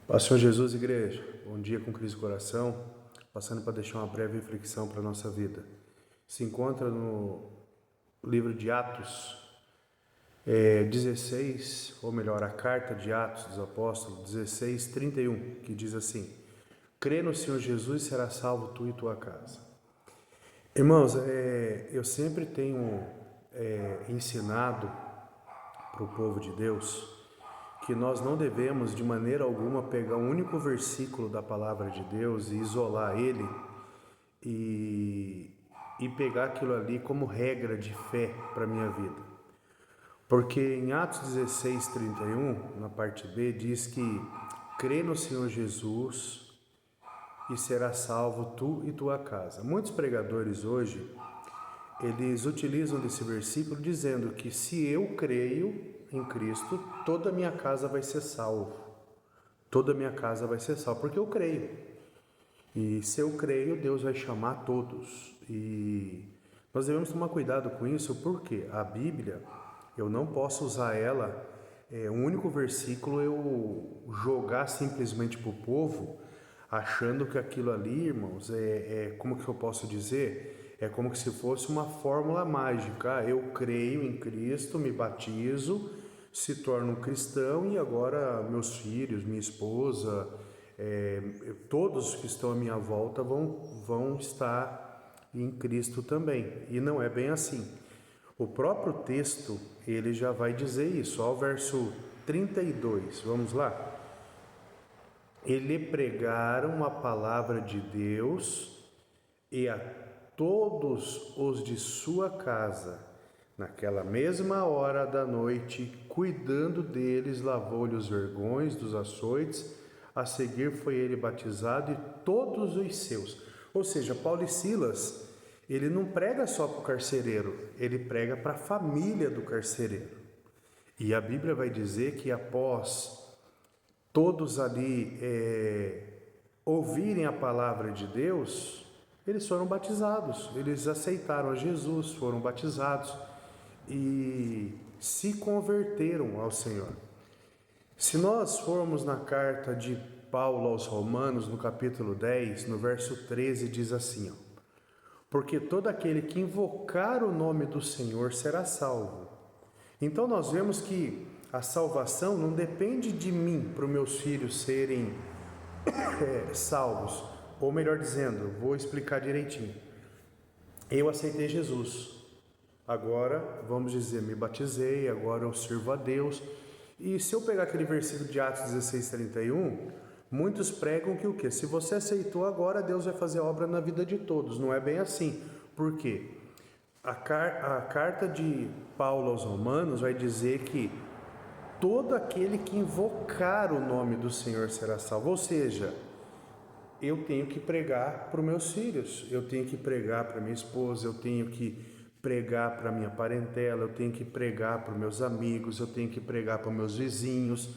Paz, Senhor Jesus, igreja. Bom dia com Cristo Coração. Passando para deixar uma breve reflexão para a nossa vida. Se encontra no livro de Atos 16, ou melhor, a carta de Atos dos Apóstolos 16, 31, que diz assim: crê no Senhor Jesus e será salvo tu e tua casa. Irmãos, eu sempre tenho ensinado para o povo de Deus que nós não devemos de maneira alguma pegar um único versículo da palavra de Deus e isolar ele e pegar aquilo ali como regra de fé para a minha vida. Porque em Atos 16, 31, na parte B, diz que crê no Senhor Jesus e será salvo tu e tua casa. Muitos pregadores hoje, eles utilizam desse versículo dizendo que se eu creio em Cristo, toda a minha casa vai ser salva. Toda a minha casa vai ser salva, porque eu creio. E se eu creio, Deus vai chamar todos. E nós devemos tomar cuidado com isso, porque a Bíblia, eu não posso usar ela, um único versículo, eu jogar simplesmente para o povo, achando que aquilo ali, irmãos, como que eu posso dizer? É como se fosse uma fórmula mágica. Eu creio em Cristo, me batizo, se torno um cristão e agora meus filhos, minha esposa, todos que estão à minha volta vão estar em Cristo também. E não é bem assim. O próprio texto, ele já vai dizer isso. Ó, o verso 32, vamos lá. Ele pregaram a palavra de Deus e a todos os de sua casa, naquela mesma hora da noite, cuidando deles, lavou-lhe os vergões dos açoites. A seguir foi ele batizado e todos os seus. Ou seja, Paulo e Silas, ele não prega só para o carcereiro, ele prega para a família do carcereiro. E a Bíblia vai dizer que após todos ali ouvirem a palavra de Deus, eles foram batizados, eles aceitaram a Jesus, foram batizados e se converteram ao Senhor. Se nós formos na carta de Paulo aos Romanos, no capítulo 10, no verso 13, diz assim: porque todo aquele que invocar o nome do Senhor será salvo. Então nós vemos que a salvação não depende de mim para os meus filhos serem salvos. Ou melhor dizendo, vou explicar direitinho. Eu aceitei Jesus. Agora, vamos dizer, me batizei, agora eu sirvo a Deus. E se eu pegar aquele versículo de Atos 16, 31, muitos pregam que o quê? Se você aceitou agora, Deus vai fazer obra na vida de todos. Não é bem assim. Por quê? A carta de Paulo aos Romanos vai dizer que todo aquele que invocar o nome do Senhor será salvo. Ou seja, eu tenho que pregar para os meus filhos, eu tenho que pregar para minha esposa, eu tenho que pregar para minha parentela, eu tenho que pregar para os meus amigos, eu tenho que pregar para os meus vizinhos.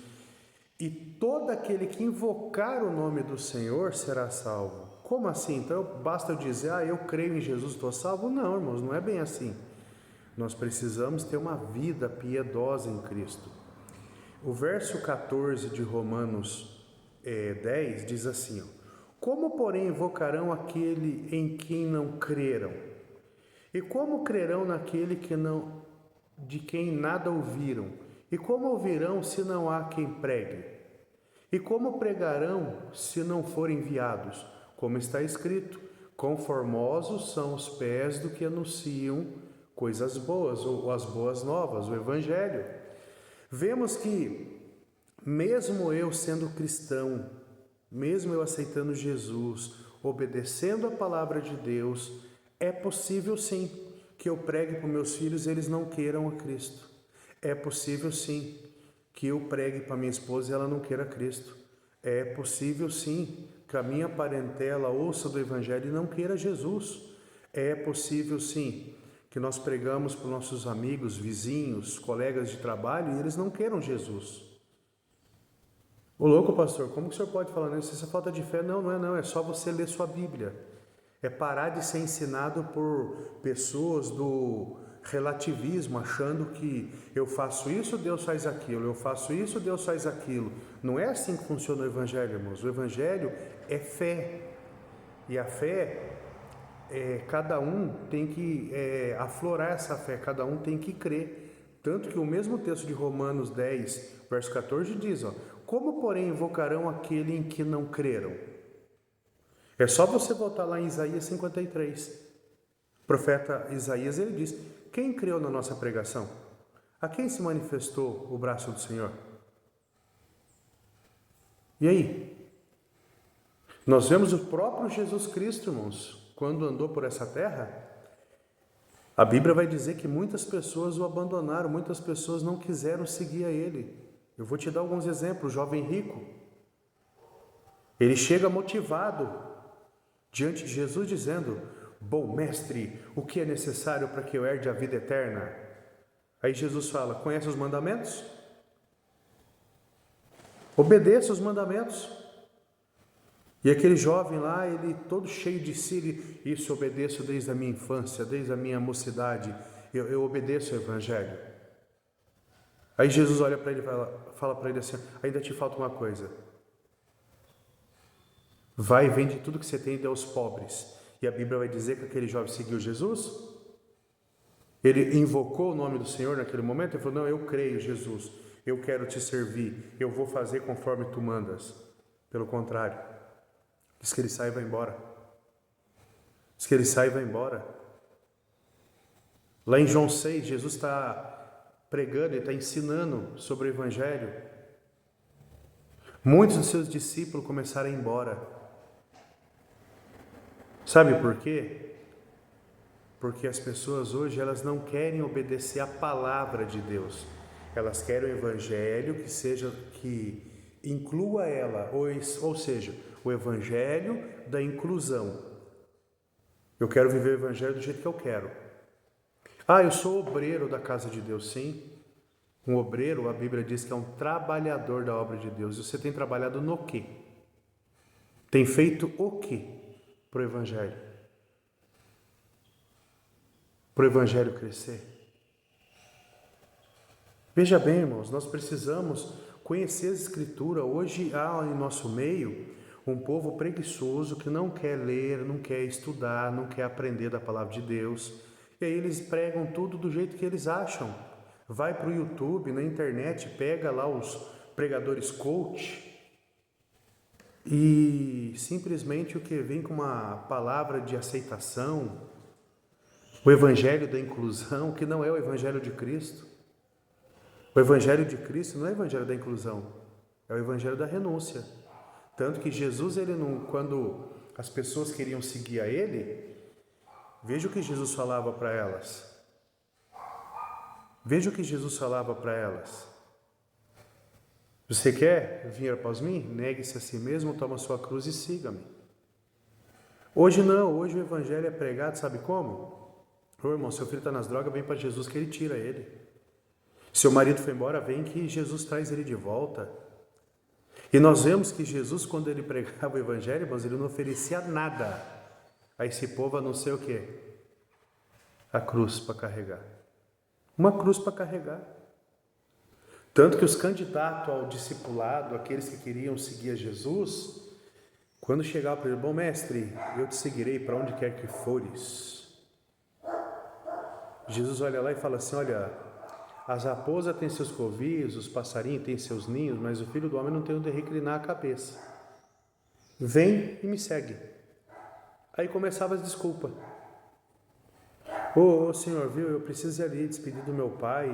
E todo aquele que invocar o nome do Senhor será salvo. Como assim? Então basta eu dizer, eu creio em Jesus, estou salvo? Não, irmãos, não é bem assim. Nós precisamos ter uma vida piedosa em Cristo. O verso 14 de Romanos 10 diz assim: como, porém, invocarão aquele em quem não creram? E como crerão naquele de quem nada ouviram? E como ouvirão se não há quem pregue? E como pregarão se não forem enviados? Como está escrito: quão formosos são os pés do que anunciam coisas boas, ou as boas novas, o Evangelho. Vemos que, mesmo eu sendo cristão, mesmo eu aceitando Jesus, obedecendo a palavra de Deus, é possível sim que eu pregue para os meus filhos e eles não queiram a Cristo. É possível sim que eu pregue para minha esposa e ela não queira Cristo. É possível sim que a minha parentela ouça do Evangelho e não queira Jesus. É possível sim que nós pregamos para os nossos amigos, vizinhos, colegas de trabalho e eles não queiram Jesus. Ô louco, pastor, como que o senhor pode falar nisso? Isso é falta de fé? Não, não é não, é só você ler sua Bíblia. É parar de ser ensinado por pessoas do relativismo, achando que eu faço isso, Deus faz aquilo, eu faço isso, Deus faz aquilo. Não é assim que funciona o Evangelho, irmãos. O Evangelho é fé. E a fé, cada um tem que aflorar essa fé, cada um tem que crer. Tanto que o mesmo texto de Romanos 10, verso 14 diz, ó, como porém invocarão aquele em que não creram? É só você voltar lá em Isaías 53. O profeta Isaías, ele diz, quem creu na nossa pregação? A quem se manifestou o braço do Senhor? E aí? Nós vemos o próprio Jesus Cristo, irmãos, quando andou por essa terra, a Bíblia vai dizer que muitas pessoas o abandonaram, muitas pessoas não quiseram seguir a ele. Eu vou te dar alguns exemplos. O jovem rico, ele chega motivado diante de Jesus dizendo, bom mestre, o que é necessário para que eu herde a vida eterna? Aí Jesus fala, conhece os mandamentos? Obedeça os mandamentos. E aquele jovem lá, ele todo cheio de si, isso eu obedeço desde a minha infância, desde a minha mocidade, eu obedeço o Evangelho. Aí Jesus olha para ele e fala para ele assim, ainda te falta uma coisa. Vai e vende tudo que você tem e dê aos pobres. E a Bíblia vai dizer que aquele jovem seguiu Jesus? Ele invocou o nome do Senhor naquele momento e falou, não, eu creio, Jesus, eu quero te servir, eu vou fazer conforme tu mandas. Pelo contrário, diz que ele sai e vai embora. Diz que ele sai e vai embora. Lá em João 6, Jesus está pregando, ele está ensinando sobre o Evangelho. Muitos dos seus discípulos começaram a ir embora. Sabe por quê? Porque as pessoas hoje, elas não querem obedecer a palavra de Deus. Elas querem o Evangelho que inclua ela, ou seja, o Evangelho da inclusão. Eu quero viver o Evangelho do jeito que eu quero. Ah, eu sou obreiro da casa de Deus, sim. Um obreiro, a Bíblia diz que é um trabalhador da obra de Deus. E você tem trabalhado no quê? Tem feito o quê para o Evangelho? Para o Evangelho crescer? Veja bem, irmãos, nós precisamos conhecer a Escritura. Hoje há em nosso meio um povo preguiçoso que não quer ler, não quer estudar, não quer aprender da palavra de Deus. E aí eles pregam tudo do jeito que eles acham. Vai para o YouTube, na internet, pega lá os pregadores coach e simplesmente o que vem com uma palavra de aceitação, o evangelho da inclusão, que não é o evangelho de Cristo. O evangelho de Cristo não é o evangelho da inclusão, é o evangelho da renúncia. Tanto que Jesus, ele não, quando as pessoas queriam seguir a ele, veja o que Jesus falava para elas. Veja o que Jesus falava para elas. Você quer vir após mim? Negue-se a si mesmo, toma a sua cruz e siga-me. Hoje não, hoje o evangelho é pregado, sabe como? Ô irmão, seu filho está nas drogas, vem para Jesus que ele tira ele. Seu marido foi embora, vem que Jesus traz ele de volta. E nós vemos que Jesus, quando ele pregava o evangelho, irmãos, ele não oferecia nada a esse povo, a não ser o quê? A cruz para carregar. Uma cruz para carregar. Tanto que os candidatos ao discipulado, aqueles que queriam seguir a Jesus, quando chegavam para ele, bom mestre, eu te seguirei para onde quer que fores. Jesus olha lá e fala assim, olha, as raposas têm seus covis, os passarinhos têm seus ninhos, mas o Filho do Homem não tem onde reclinar a cabeça. Vem e me segue. Aí começava as desculpas. Ô senhor, viu, eu preciso ir ali despedir do meu pai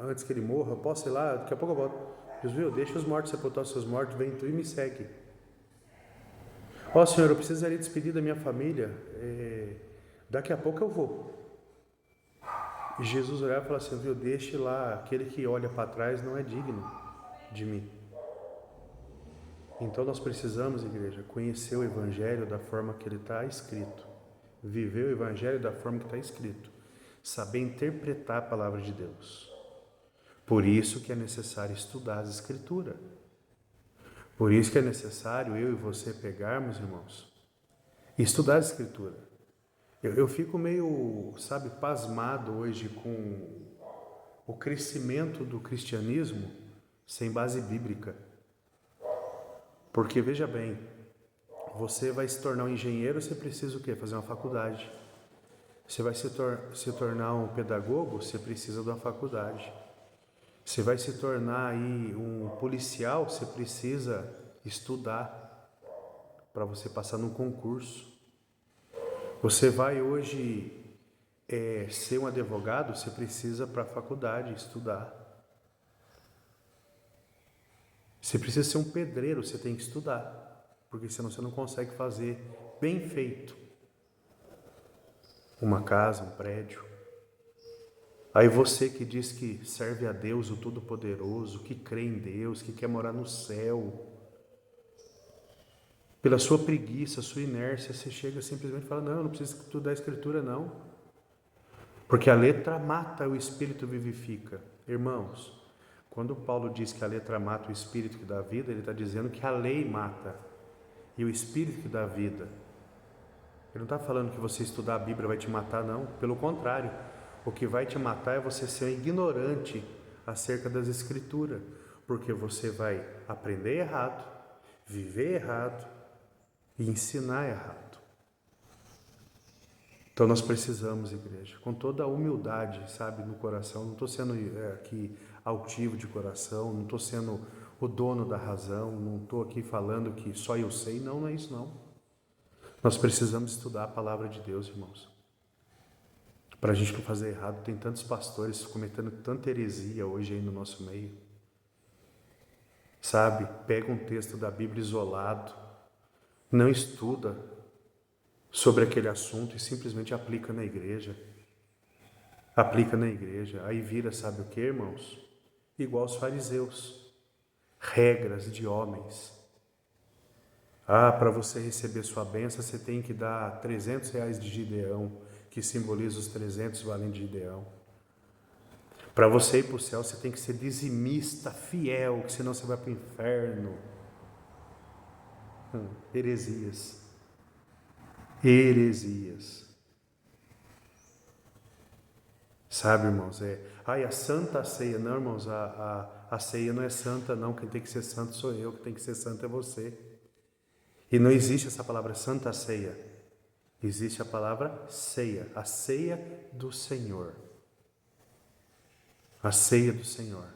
antes que ele morra, eu posso ir lá, daqui a pouco eu volto. Jesus, viu, deixa os mortos sepultar os seus mortos, vem tu e me segue. Ó senhor, eu preciso ir ali despedir da minha família, daqui a pouco eu vou. E Jesus olhava e falava assim, viu, deixe lá, aquele que olha para trás não é digno de mim. Então nós precisamos, igreja, conhecer o Evangelho da forma que ele está escrito. Viver o Evangelho da forma que está escrito. Saber interpretar a palavra de Deus. Por isso que é necessário estudar as Escrituras. Por isso que é necessário eu e você pegarmos, irmãos, e estudar as Escrituras. Eu fico meio, sabe, pasmado hoje com o crescimento do cristianismo sem base bíblica. Porque, veja bem, você vai se tornar um engenheiro, você precisa o quê? Fazer uma faculdade. Você vai se tornar um pedagogo, você precisa de uma faculdade. Você vai se tornar aí um policial, você precisa estudar para você passar num concurso. Você vai hoje ser um advogado, você precisa para a faculdade estudar. Você precisa ser um pedreiro, você tem que estudar, porque senão você não consegue fazer bem feito uma casa, um prédio. Aí você que diz que serve a Deus, o Todo-Poderoso, que crê em Deus, que quer morar no céu, pela sua preguiça, sua inércia, você chega simplesmente e fala, não, eu não preciso estudar a Escritura não, porque a letra mata, o Espírito vivifica. Irmãos, quando Paulo diz que a letra mata o Espírito que dá vida, ele está dizendo que a lei mata e o Espírito que dá vida. Ele não está falando que você estudar a Bíblia vai te matar, não. Pelo contrário, o que vai te matar é você ser um ignorante acerca das Escrituras, porque você vai aprender errado, viver errado e ensinar errado. Então nós precisamos, igreja, com toda a humildade, sabe, no coração. Não estou sendo aqui altivo de coração, não estou sendo o dono da razão, não estou aqui falando que só eu sei. Não, não é isso não. Nós precisamos estudar a palavra de Deus, irmãos. Para a gente não fazer errado. Tem tantos pastores cometendo tanta heresia hoje aí no nosso meio. Sabe, pega um texto da Bíblia isolado, não estuda sobre aquele assunto e simplesmente aplica na igreja. Aplica na igreja. Aí vira, sabe o que, irmãos? Igual os fariseus. Regras de homens. Para você receber sua bênção, você tem que dar R$300 de Gideão, que simboliza os 300 valentes de Gideão. Para você ir para o céu, você tem que ser dizimista, fiel, que senão você vai para o inferno. Heresias. Heresias. Sabe, irmãos, a Santa Ceia. Não, irmãos, a ceia não é santa, não. Quem tem que ser santo sou eu, quem tem que ser santo é você. E não existe essa palavra Santa Ceia. Existe a palavra ceia, a ceia do Senhor. A ceia do Senhor.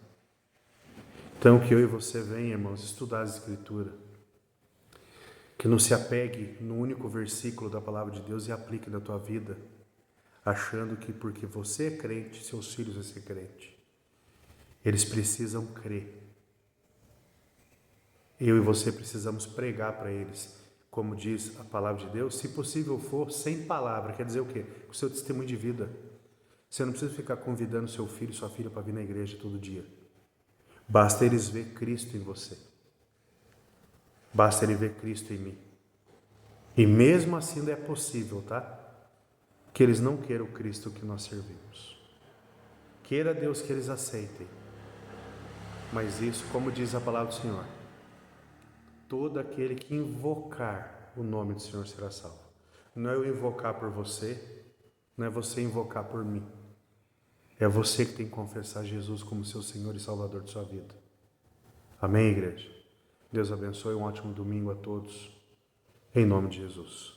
Então que eu e você venham, irmãos, estudar as Escrituras. Que não se apegue no único versículo da palavra de Deus e aplique na tua vida, achando que porque você é crente, seus filhos vão ser crente. Eles precisam crer. Eu e você precisamos pregar para eles, como diz a palavra de Deus, se possível for, sem palavra. Quer dizer o quê? Com o seu testemunho de vida. Você não precisa ficar convidando seu filho, sua filha para vir na igreja todo dia. Basta eles ver Cristo em você. Basta ele ver Cristo em mim. E mesmo assim ainda é possível, tá? Que eles não queiram o Cristo que nós servimos. Queira Deus que eles aceitem. Mas isso, como diz a palavra do Senhor, todo aquele que invocar o nome do Senhor será salvo. Não é eu invocar por você, não é você invocar por mim. É você que tem que confessar Jesus como seu Senhor e Salvador de sua vida. Amém, igreja? Deus abençoe, um ótimo domingo a todos. Em nome de Jesus.